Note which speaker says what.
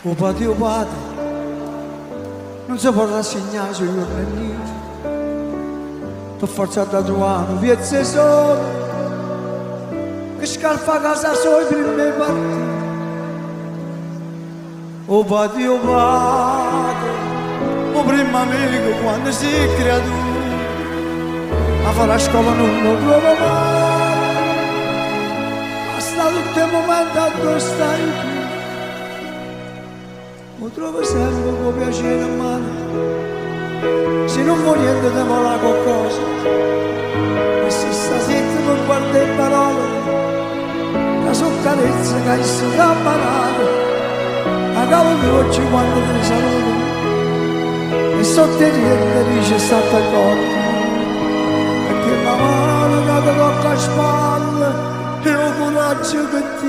Speaker 1: O patio padre non si può rassegnare sui giornalini, t'ho forzato a trovare un piezzo solo che scalfa a casa sua i primi partiti. O patio padre, o primo amico quando si è creato a fare la scuola non lo trovo mai, ma sta tutto il momento a dove stai tu. Lo trovo sempre con piacere in mano, se non vuoi niente ti vola qualcosa, e se stasera non guarda le parole, la soccarezza che hai stato ammalato, a cavo di oggi quando te ne saluto, e sotto i rienti dice state accorti, perché la mano che ti tocca a spalle è un coraggio che ti